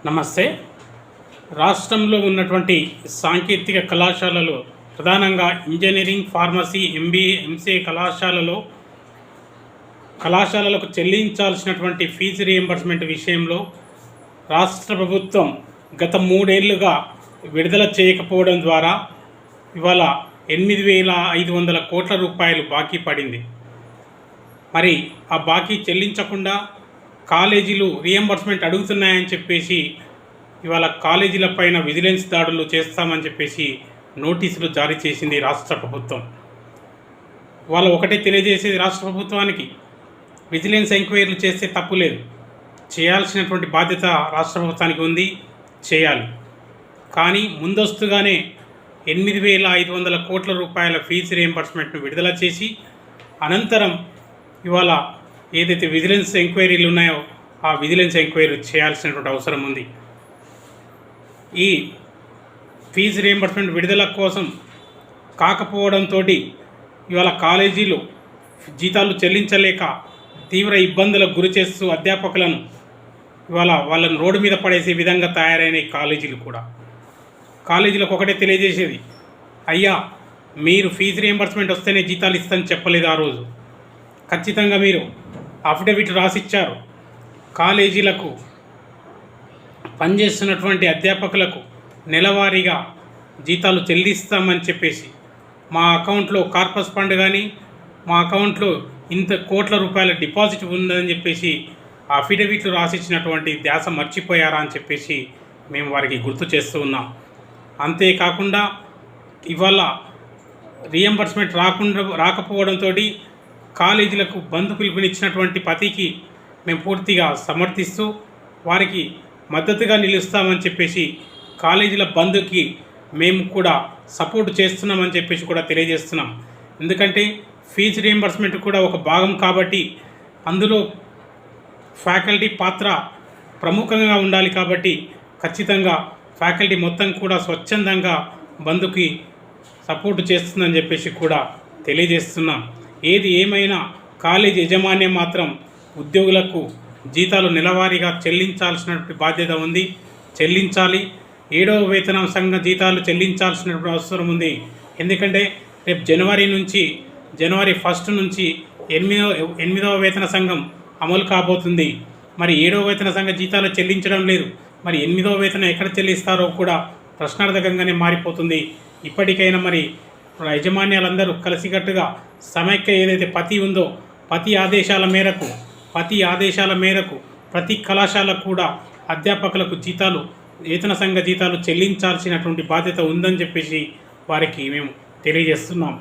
నమస్తే. రాష్ట్రంలో ఉన్నటువంటి సాంకేతిక కళాశాలలు ప్రధానంగా ఇంజనీరింగ్, ఫార్మసీ, ఎంబీఏ, ఎంసీఏ కళాశాలలకు చెల్లించాల్సినటువంటి ఫీజు రీయింబర్స్మెంట్ విషయంలో రాష్ట్ర ప్రభుత్వం గత 3 ఏళ్లుగా విడుదల చేయకపోవడం ద్వారా ఇవాళ 8,500 కోట్ల రూపాయలు బాకీ పడింది. మరి ఆ బాకీ చెల్లించకుండా కాలేజీలు రీయింబర్స్మెంట్ అడుగుతున్నాయని చెప్పేసి ఇవాళ కాలేజీల పైన విజిలెన్స్ దాడులు చేస్తామని చెప్పేసి నోటీసులు జారీ చేసింది రాష్ట్ర ప్రభుత్వం. వాళ్ళు ఒకటే తెలియజేసేది రాష్ట్ర ప్రభుత్వానికి, విజిలెన్స్ ఎంక్వైరీలు చేస్తే తప్పు లేదు, చేయాల్సినటువంటి బాధ్యత రాష్ట్ర ప్రభుత్వానికి ఉంది, చేయాలి. కానీ ముందస్తుగానే 8,500 కోట్ల రూపాయల ఫీజు రీయింబర్స్మెంట్ను విడుదల చేసి అనంతరం ఇవాళ ఏదైతే విజిలెన్స్ ఎంక్వైరీలు ఉన్నాయో ఆ విజిలెన్స్ ఎంక్వైరీ చేయాల్సినటువంటి అవసరం ఉంది. ఈ ఫీజు రీయింబర్స్మెంట్ విడుదల కోసం కాకపోవడంతో ఇవాళ కాలేజీలు జీతాలు చెల్లించలేక తీవ్ర ఇబ్బందులకు గురి చేస్తూ అధ్యాపకులను ఇవాళ వాళ్ళని రోడ్డు మీద పడేసే విధంగా తయారైన కాలేజీలు కూడా. కాలేజీలకు ఒకటే తెలియజేసేది, అయ్యా మీరు ఫీజు రీయింబర్స్మెంట్ వస్తేనే జీతాలు ఇస్తానని చెప్పలేదు. ఆ రోజు ఖచ్చితంగా మీరు అఫిడవిట్ రాసిచ్చారు. కాలేజీలకు పనిచేస్తున్నటువంటి అధ్యాపకులకు నెలవారీగా జీతాలు చెల్లిస్తామని చెప్పేసి మా అకౌంట్లో కార్పస్ ఫండ్ కానీ మా అకౌంట్లో ఇంత కోట్ల రూపాయల డిపాజిట్ ఉందని చెప్పేసి అఫిడవిట్లు రాసిచ్చినటువంటి ధ్యాస మర్చిపోయారా అని చెప్పేసి మేము వారికి గుర్తు చేస్తూ ఉన్నాం. అంతేకాకుండా ఇవాళ రీయింబర్స్మెంట్ రాకపోవడంతో కాలేజీలకు బంద్ పిలుపునిచ్చినటువంటి పతికి మేము పూర్తిగా సమర్థిస్తూ వారికి మద్దతుగా నిలుస్తామని చెప్పేసి కాలేజీల బంద్కి మేము కూడా సపోర్ట్ చేస్తున్నామని చెప్పేసి కూడా తెలియజేస్తున్నాం. ఎందుకంటే ఫీజు రీయింబర్స్మెంట్ కూడా ఒక భాగం కాబట్టి అందులో ఫ్యాకల్టీ పాత్ర ప్రముఖంగా ఉండాలి కాబట్టి ఖచ్చితంగా ఫ్యాకల్టీ మొత్తం కూడా స్వచ్ఛందంగా బంద్కి సపోర్టు చేస్తుందని చెప్పేసి కూడా తెలియజేస్తున్నాం. ఏది ఏమైనా కాలేజీ యాజమాన్యం మాత్రం ఉద్యోగులకు జీతాలు నెలవారీగా చెల్లించాల్సినటువంటి బాధ్యత ఉంది, చెల్లించాలి. 7వ వేతన సంఘ జీతాలు చెల్లించాల్సినటువంటి అవసరం ఉంది. ఎందుకంటే రేపు జనవరి 1 నుంచి 8వ వేతన సంఘం అమలు కాబోతుంది. మరి 7వ వేతన సంఘ జీతాలు చెల్లించడం లేదు, మరి 8వ వేతనం ఎక్కడ చెల్లిస్తారో కూడా ప్రశ్నార్థకంగానే మారిపోతుంది. ఇప్పటికైనా మరి యాజమాన్యాలందరూ కలిసికట్టుగా సమైక్య ఏదైతే పతి ఉందో పతి ఆదేశాల మేరకు ప్రతి కళాశాలకు కూడా అధ్యాపకులకు జీతాలు వేతన సంఘ జీతాలు చెల్లించాల్సినటువంటి బాధ్యత ఉందని చెప్పేసి వారికి మేము తెలియజేస్తున్నాం.